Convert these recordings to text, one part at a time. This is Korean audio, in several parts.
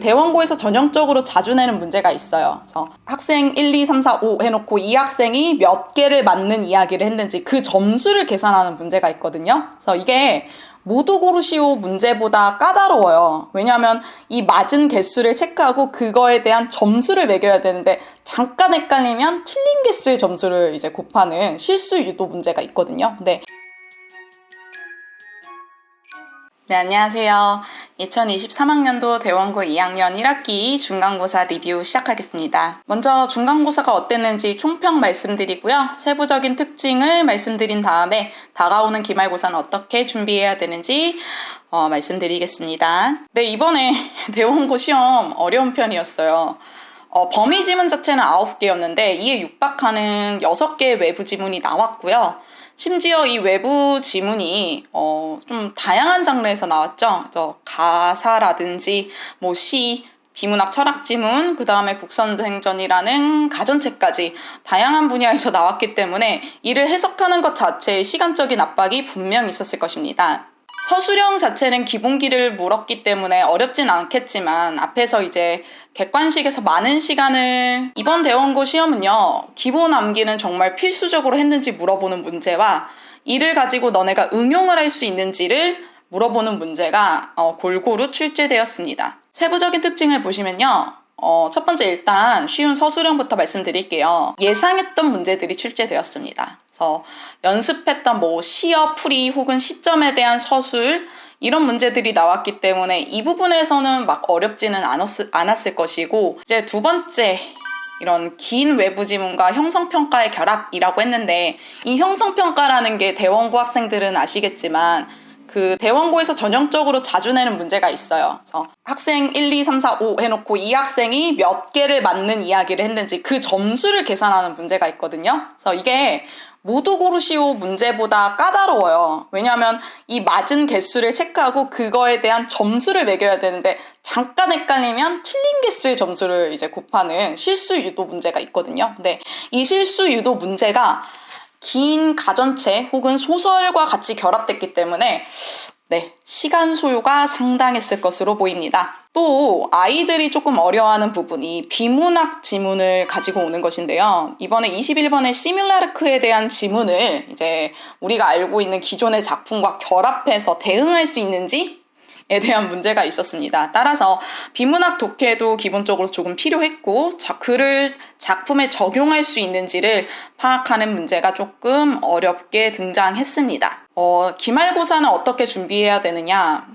대원고에서 전형적으로 자주 내는 문제가 있어요. 그래서 학생 1, 2, 3, 4, 5 해놓고 이 학생이 몇 개를 맞는 이야기를 했는지 그 점수를 계산하는 문제가 있거든요. 그래서 이게 모두 고르시오 문제보다 까다로워요. 왜냐하면 이 맞은 개수를 체크하고 그거에 대한 점수를 매겨야 되는데 잠깐 헷갈리면 틀린 개수의 점수를 이제 곱하는 실수 유도 문제가 있거든요. 네, 안녕하세요. 2023학년도 대원고 2학년 1학기 중간고사 리뷰 시작하겠습니다. 먼저 중간고사가 어땠는지 총평 말씀드리고요. 세부적인 특징을 말씀드린 다음에 다가오는 기말고사는 어떻게 준비해야 되는지 말씀드리겠습니다. 네, 이번에 대원고 시험 어려운 편이었어요. 범위 지문 자체는 9개였는데 이에 육박하는 6개의 외부 지문이 나왔고요. 심지어 이 외부 지문이 좀 다양한 장르에서 나왔죠. 그래서 가사라든지 시, 비문학 철학 지문, 그 다음에 국선생전이라는 가전책까지 다양한 분야에서 나왔기 때문에 이를 해석하는 것 자체의 시간적인 압박이 분명히 있었을 것입니다. 서술형 자체는 기본기를 물었기 때문에 어렵진 않겠지만 앞에서 이제 객관식에서 많은 시간을 이번 대원고 시험은요, 기본 암기는 정말 필수적으로 했는지 물어보는 문제와 이를 가지고 너네가 응용을 할 수 있는지를 물어보는 문제가 골고루 출제되었습니다. 세부적인 특징을 보시면요, 첫 번째 일단 쉬운 서술형부터 말씀드릴게요. 예상했던 문제들이 출제되었습니다. 그래서 연습했던 시어, 풀이 혹은 시점에 대한 서술 이런 문제들이 나왔기 때문에 이 부분에서는 막 어렵지는 않았을 것이고, 이제 두 번째 이런 긴 외부 지문과 형성평가의 결합이라고 했는데 이 형성평가라는 게 대원고 학생들은 아시겠지만 그 대원고에서 전형적으로 자주 내는 문제가 있어요. 그래서 학생 1, 2, 3, 4, 5 해놓고 이 학생이 몇 개를 맞는 이야기를 했는지 그 점수를 계산하는 문제가 있거든요. 그래서 이게 모두 고르시오 문제보다 까다로워요. 왜냐하면 이 맞은 개수를 체크하고 그거에 대한 점수를 매겨야 되는데 잠깐 헷갈리면 틀린 개수의 점수를 이제 곱하는 실수 유도 문제가 있거든요. 근데 이 실수 유도 문제가 긴 가전책 혹은 소설과 같이 결합됐기 때문에 시간 소요가 상당했을 것으로 보입니다. 또 아이들이 조금 어려워하는 부분이 비문학 지문을 가지고 오는 것인데요. 이번에 21번의 시뮬라르크에 대한 지문을 이제 우리가 알고 있는 기존의 작품과 결합해서 대응할 수 있는지 에 대한 문제가 있었습니다. 따라서 비문학 독해도 기본적으로 조금 필요했고 그를 작품에 적용할 수 있는지를 파악하는 문제가 조금 어렵게 등장했습니다. 기말고사는 어떻게 준비해야 되느냐?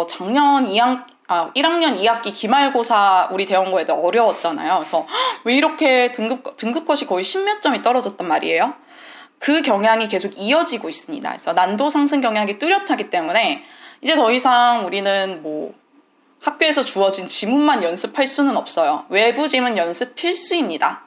작년 1학년 2학기 기말고사 우리 대원고에도 어려웠잖아요. 그래서 왜 이렇게 등급컷이 거의 10몇 점이 떨어졌단 말이에요? 그 경향이 계속 이어지고 있습니다. 그래서 난도 상승 경향이 뚜렷하기 때문에 이제 더 이상 우리는 학교에서 주어진 지문만 연습할 수는 없어요. 외부 지문 연습 필수입니다.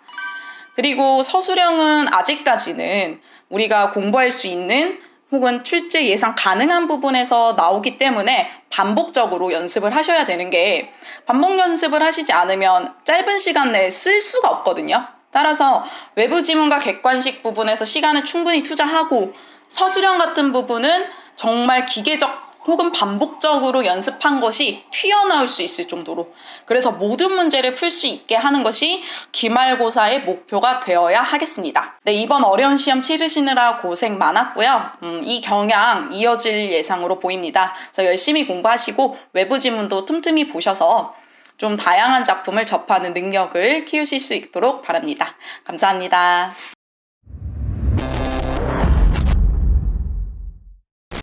그리고 서술형은 아직까지는 우리가 공부할 수 있는 혹은 출제 예상 가능한 부분에서 나오기 때문에 반복적으로 연습을 하셔야 되는 게, 반복 연습을 하시지 않으면 짧은 시간 내에 쓸 수가 없거든요. 따라서 외부 지문과 객관식 부분에서 시간을 충분히 투자하고 서술형 같은 부분은 정말 기계적 혹은 반복적으로 연습한 것이 튀어나올 수 있을 정도로, 그래서 모든 문제를 풀 수 있게 하는 것이 기말고사의 목표가 되어야 하겠습니다. 이번 어려운 시험 치르시느라 고생 많았고요. 이 경향 이어질 예상으로 보입니다. 그래서 열심히 공부하시고 외부 지문도 틈틈이 보셔서 좀 다양한 작품을 접하는 능력을 키우실 수 있도록 바랍니다. 감사합니다.